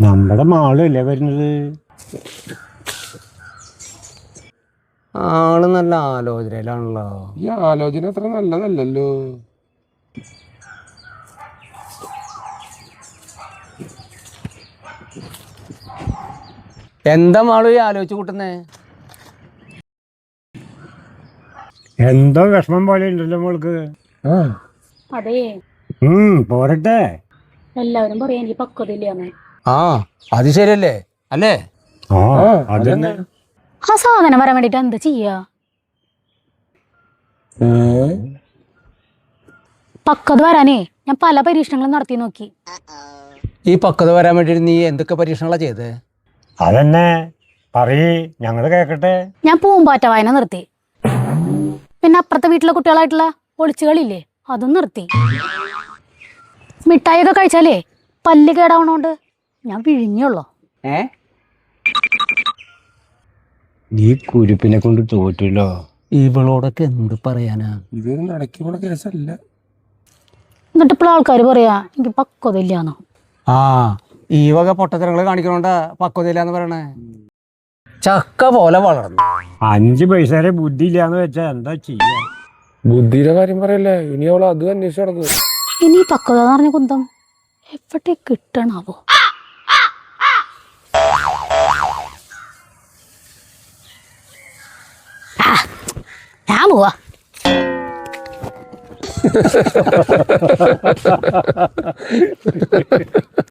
നമ്മുടെ മാളല്ലേ വരുന്നത്. ആള് നല്ല ആലോചനയിലാണല്ലോ. ഈ ആലോചന അത്ര നല്ലതല്ലല്ലോ. എന്താ മാളു ഈ ആലോചിച്ച് കൂട്ടുന്നേ? എന്തോ വിഷമം പോലെ ഉണ്ടല്ലോ മോൾക്ക്. അതെ, പോരട്ടെ. എല്ലാവരും പറയാ എനിക്ക് പക്വതയില്ലാന്ന്. ആ അത് ശരിയല്ലേ അല്ലേ? അതന്നെ. ആ സാധനം വരാൻ വേണ്ടിട്ട് എന്താ ചെയ്യാ? പക്വത വരാനേ ഞാൻ പല പരീക്ഷണങ്ങളും നടത്തി നോക്കി. ഈ പക്വത വരാൻ വേണ്ടി നീ എന്തൊക്കെ പരീക്ഷണങ്ങളാ ചെയ്തേ? അതന്നെ പറയ്, ഞങ്ങള് കേക്കട്ടെ. ഞാൻ പൂമ്പാറ്റ വായന നിർത്തി. പിന്നെ അപ്പുറത്തെ വീട്ടിലെ കുട്ടികളായിട്ടുള്ള ഒളിച്ചുകളില്ലേ, അതും നിർത്തി. മിഠായിയൊക്കെ കഴിച്ചാലേ പല്ല് കേടാവണോണ്ട് ഞാൻ വിഴിഞ്ഞുള്ളൂ. നീ കുരുപ്പിനെ കൊണ്ട് തോറ്റല്ലോ. ഇവളോടൊക്കെ എന്ത് പറയാനാ? ഇതൊരു നടക്കി പോണ കേസല്ല. എന്നിട്ട് ഇപ്പോൾ ആൾക്കാർ പറയാ എനിക്ക് പക്വത ഇല്ലാന്നോ. ആ ഈ വക പൊട്ടത്തരങ്ങൾ കാണിക്കണോണ്ടാ പക്വതയില്ലാന്ന് പറയണേ. ചക്ക പോലെ വളർന്നു. 5 പൈസയുടെ ബുദ്ധി ഇല്ലാന്ന് വെച്ചാ എന്താ ചെയ്യാ? ബുദ്ധിയുടെ കാര്യം പറയല്ലേ, ഇനി അവൾ അത് അന്വേഷിച്ചു നടന്നു. ഇനി പക്വത എന്ന് പറഞ്ഞ കുന്തം എവിടെ കിട്ടണാവോ? ഞാൻ പോവാ.